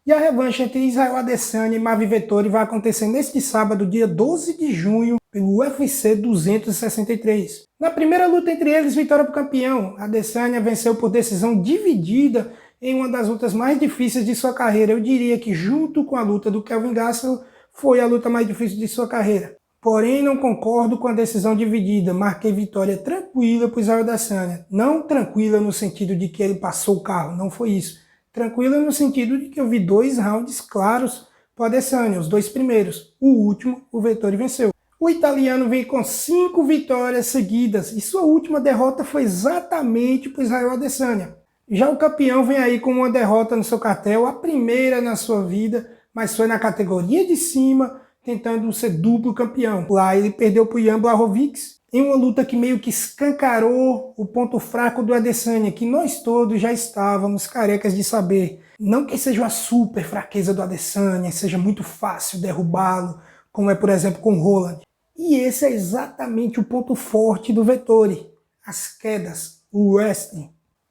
E a revanche entre Israel Adesanya e Marvin Vettori vai acontecer neste sábado, dia 12 de junho, pelo UFC 263. Na primeira luta entre eles, vitória para o campeão. Adesanya venceu por decisão dividida em uma das lutas mais difíceis de sua carreira. Eu diria que, junto com a luta do Kelvin Gastelum, foi a luta mais difícil de sua carreira. Porém, não concordo com a decisão dividida. Marquei vitória tranquila para o Israel Adesanya. Não tranquila no sentido de que ele passou o carro, não foi isso. Tranquila no sentido de que eu vi 2 rounds claros para o Adesanya, os 2 primeiros. O último, o Vettori venceu. O italiano vem com 5 vitórias seguidas e sua última derrota foi exatamente para o Israel Adesanya. Já o campeão vem aí com uma derrota no seu cartel, a primeira na sua vida, mas foi na categoria de cima, tentando ser duplo campeão. Lá ele perdeu para o Jan Blachowicz, em uma luta que meio que escancarou o ponto fraco do Adesanya, que nós todos já estávamos carecas de saber. Não que seja uma super fraqueza do Adesanya, seja muito fácil derrubá-lo, como é, por exemplo, com o Roland. E esse é exatamente o ponto forte do Vettori, as quedas, o wrestling.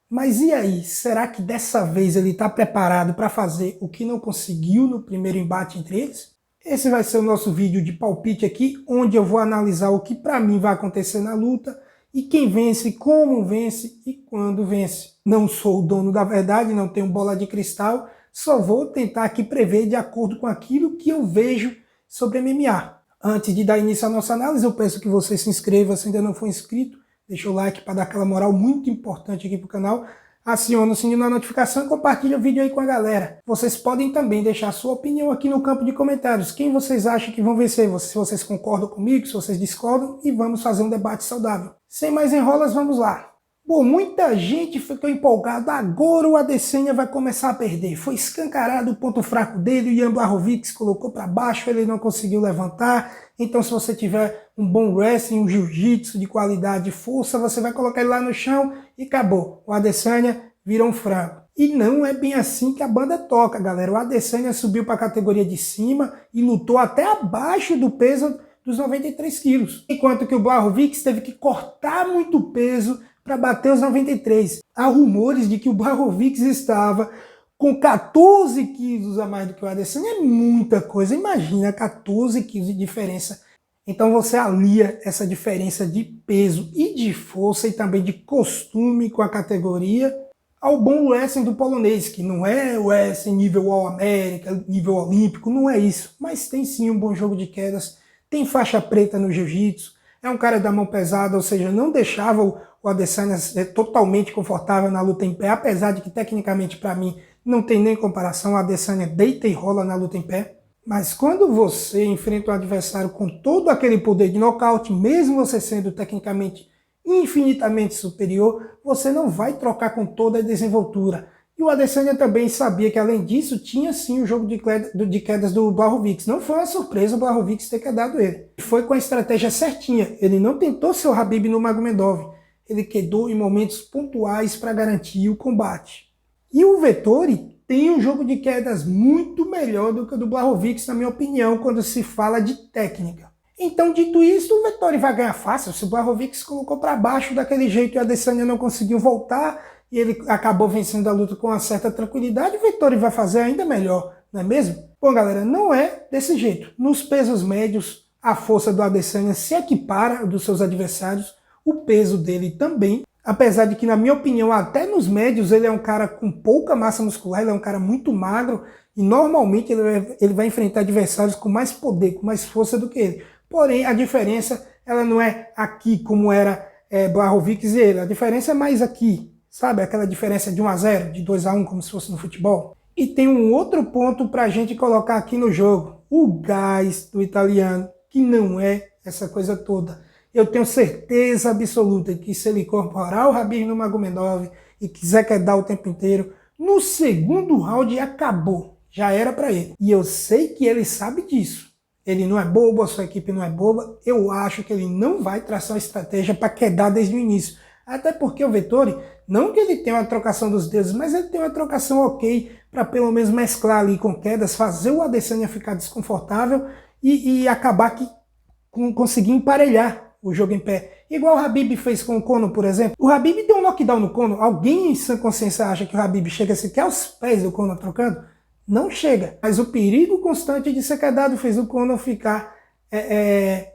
Mas e aí, será que dessa vez ele está preparado para fazer o que não conseguiu no primeiro embate entre eles? Esse vai ser o nosso vídeo de palpite aqui, onde eu vou analisar o que para mim vai acontecer na luta e quem vence, como vence e quando vence. Não sou o dono da verdade, não tenho bola de cristal, só vou tentar aqui prever de acordo com aquilo que eu vejo sobre MMA. Antes de dar início à nossa análise, eu peço que você se inscreva se ainda não for inscrito, deixa o like para dar aquela moral muito importante aqui pro canal. Aciona o sininho da notificação e compartilha o vídeo aí com a galera. Vocês podem também deixar sua opinião aqui no campo de comentários. Quem vocês acham que vão vencer? Se vocês concordam comigo, se vocês discordam, e vamos fazer um debate saudável. Sem mais enrolas, vamos lá. Bom, muita gente ficou empolgada. Agora o Adesanya vai começar a perder. Foi escancarado o ponto fraco dele, o Jan Blachowicz colocou para baixo, ele não conseguiu levantar. Então se você tiver um bom wrestling, um jiu-jitsu de qualidade e força, você vai colocar ele lá no chão e acabou. O Adesanya virou um frango. E não é bem assim que a banda toca, galera. O Adesanya subiu para a categoria de cima e lutou até abaixo do peso dos 93 quilos. Enquanto que o Blachowicz teve que cortar muito peso para bater os 93. Há rumores de que o Blachowicz estava com 14 quilos a mais do que o Adesanya. É muita coisa, imagina 14 quilos de diferença. Então você alia essa diferença de peso e de força e também de costume com a categoria ao bom wrestling do polonês, que não é wrestling nível All-América, nível olímpico, não é isso. Mas tem sim um bom jogo de quedas, tem faixa preta no jiu-jitsu, é um cara da mão pesada, ou seja, não deixava o Adesanya ser totalmente confortável na luta em pé, apesar de que tecnicamente para mim não tem nem comparação, o Adesanya deita e rola na luta em pé. Mas quando você enfrenta um adversário com todo aquele poder de nocaute, mesmo você sendo tecnicamente infinitamente superior, você não vai trocar com toda a desenvoltura. E o Adesanya também sabia que, além disso, tinha sim o jogo de quedas do Blachowicz. Não foi uma surpresa o Blachowicz ter quedado ele. Foi com a estratégia certinha. Ele não tentou ser o Khabib no Magomedov. Ele quedou em momentos pontuais para garantir o combate. E o Vettori tem um jogo de quedas muito melhor do que o do Blachowicz, na minha opinião, quando se fala de técnica. Então, dito isso, o Vettori vai ganhar fácil. Se o Blachowicz colocou para baixo daquele jeito e o Adesanya não conseguiu voltar e ele acabou vencendo a luta com uma certa tranquilidade, o Vettori vai fazer ainda melhor, não é mesmo? Bom, galera, não é desse jeito. Nos pesos médios, a força do Adesanya se equipara dos seus adversários, o peso dele também. Apesar de que, na minha opinião, até nos médios ele é um cara com pouca massa muscular, ele é um cara muito magro e normalmente ele vai enfrentar adversários com mais poder, com mais força do que ele. Porém, a diferença ela não é aqui como era Blachowicz e ele, a diferença é mais aqui, sabe? Aquela diferença de 1-0, de 2-1, como se fosse no futebol. E tem um outro ponto para a gente colocar aqui no jogo, o gás do italiano, que não é essa coisa toda. Eu tenho certeza absoluta que se ele incorporar o Khabib no Magomedov e quiser quedar o tempo inteiro, no segundo round acabou, já era para ele. E eu sei que ele sabe disso. Ele não é bobo, a sua equipe não é boba. Eu acho que ele não vai traçar uma estratégia para quedar desde o início. Até porque o Vettori, não que ele tenha uma trocação dos deuses, mas ele tem uma trocação ok para pelo menos mesclar ali com quedas, fazer o Adesanya ficar desconfortável e acabar que conseguir emparelhar o jogo em pé. Igual o Khabib fez com o Conor, por exemplo. O Khabib deu um knockdown no Conor. Alguém em sã consciência acha que o Khabib chega sequer aos pés do Conor trocando? não chega. Mas o perigo constante de ser quedado fez o Conor ficar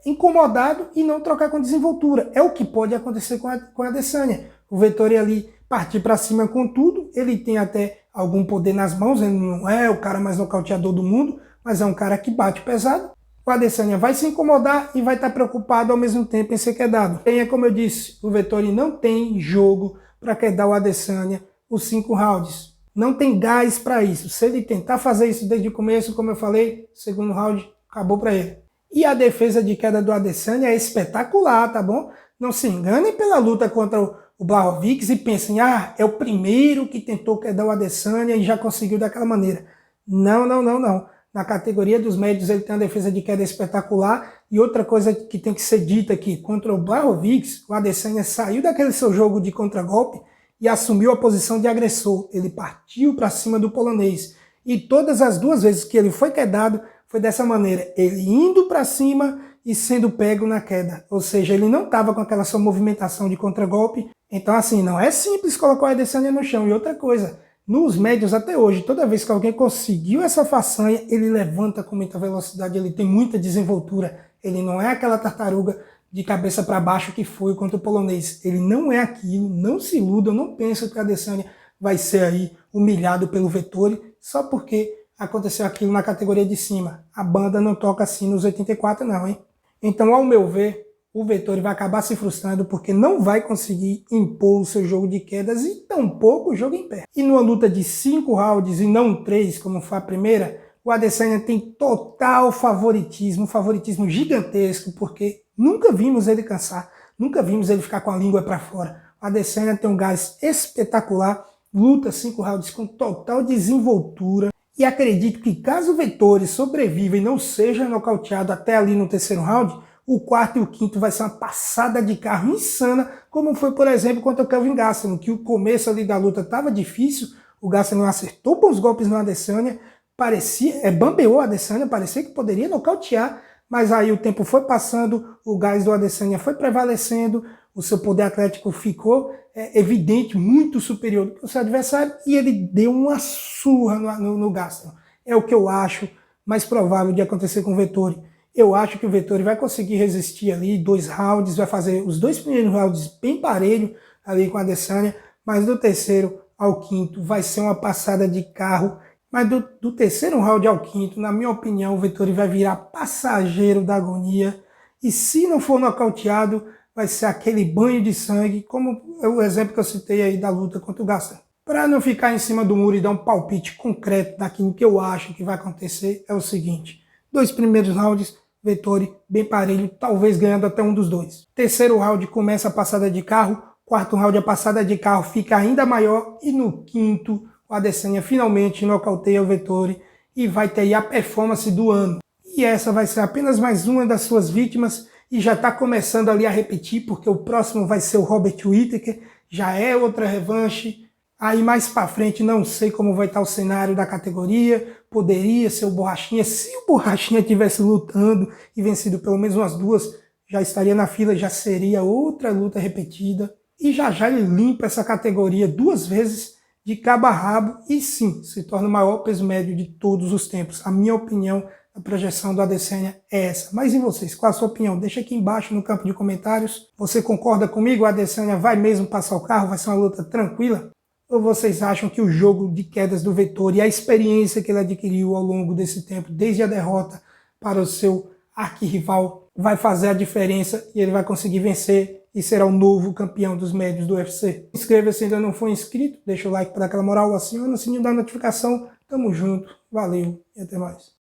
incomodado e não trocar com desenvoltura. É o que pode acontecer com a Adesanya. O Vettori ali partir para cima com tudo, ele tem até algum poder nas mãos, ele não é o cara mais nocauteador do mundo, mas é um cara que bate pesado. O Adesanya vai se incomodar e vai estar preocupado ao mesmo tempo em ser quedado. É como eu disse, o Vettori não tem jogo para quedar o Adesanya os 5 rounds. Não tem gás para isso. Se ele tentar fazer isso desde o começo, como eu falei, segundo round, acabou para ele. E a defesa de queda do Adesanya é espetacular, tá bom? Não se enganem pela luta contra o Blachowicz e pensem, é o primeiro que tentou quedar o Adesanya e já conseguiu daquela maneira. Não, não, não, não. Na categoria dos médios ele tem uma defesa de queda espetacular. E outra coisa que tem que ser dita aqui, contra o Blachowicz, o Adesanya saiu daquele seu jogo de contragolpe e assumiu a posição de agressor. Ele partiu para cima do polonês. E todas as 2 vezes que ele foi quedado, foi dessa maneira, ele indo para cima e sendo pego na queda. Ou seja, ele não estava com aquela sua movimentação de contragolpe. Então assim, não é simples colocar o Adesanya no chão. E outra coisa, nos médios até hoje, toda vez que alguém conseguiu essa façanha, ele levanta com muita velocidade, ele tem muita desenvoltura. Ele não é aquela tartaruga de cabeça para baixo que foi contra o polonês. Ele não é aquilo, não se iludam, não pensam que o Adesanya vai ser aí humilhado pelo Vettori só porque aconteceu aquilo na categoria de cima. A banda não toca assim nos 84 não, hein? Então, ao meu ver, o Vettori vai acabar se frustrando porque não vai conseguir impor o seu jogo de quedas e tampouco o jogo em pé. E numa luta de 5 rounds e não 3, como foi a primeira, o Adesanya tem total favoritismo, um favoritismo gigantesco, porque nunca vimos ele cansar, nunca vimos ele ficar com a língua para fora. O Adesanya tem um gás espetacular, luta 5 rounds com total desenvoltura. E acredito que caso o Vettori sobreviva e não seja nocauteado até ali no 3º round, o 4º e o 5º vai ser uma passada de carro insana, como foi, por exemplo, contra o Kelvin Gastelum, que o começo ali da luta estava difícil, o Gastelum acertou bons golpes no Adesanya, bambeou o Adesanya, parecia que poderia nocautear, mas aí o tempo foi passando, o gás do Adesanya foi prevalecendo, o seu poder atlético ficou evidente, muito superior do que o seu adversário, e ele deu uma surra no Gastelum. É o que eu acho mais provável de acontecer com o Vettori. Eu acho que o Vettori vai conseguir resistir ali 2 rounds, vai fazer os 2 primeiros rounds bem parelho ali com a Adesanya, mas do 3º ao 5º vai ser uma passada de carro. Mas do 3º round ao 5º, na minha opinião, o Vettori vai virar passageiro da agonia. E se não for nocauteado, vai ser aquele banho de sangue, como é o exemplo que eu citei aí da luta contra o Gastelum. Para não ficar em cima do muro e dar um palpite concreto daquilo que eu acho que vai acontecer, é o seguinte. 2 primeiros rounds, Vettori bem parelho, talvez ganhando até um dos 2. 3º round começa a passada de carro, 4º round a passada de carro fica ainda maior e no 5º o Adesanya finalmente nocauteia o Vettori e vai ter aí a performance do ano. E essa vai ser apenas mais uma das suas vítimas e já está começando ali a repetir, porque o próximo vai ser o Robert Whittaker, já é outra revanche. Aí mais para frente não sei como vai estar o cenário da categoria, poderia ser o Borrachinha, se o Borrachinha estivesse lutando e vencido pelo menos umas 2, já estaria na fila, já seria outra luta repetida. E já ele limpa essa categoria 2 vezes de cabo a rabo e sim, se torna o maior peso médio de todos os tempos. A minha opinião, a projeção do Adesanya é essa. Mas e vocês? Qual a sua opinião? Deixa aqui embaixo no campo de comentários. Você concorda comigo? O Adesanya vai mesmo passar o carro? Vai ser uma luta tranquila? Ou vocês acham que o jogo de quedas do Vettori e a experiência que ele adquiriu ao longo desse tempo, desde a derrota para o seu arquirrival, vai fazer a diferença e ele vai conseguir vencer e será o novo campeão dos médios do UFC? Inscreva-se se ainda não for inscrito, deixa o like para dar aquela moral, aciona o sininho da notificação. Tamo junto, valeu e até mais.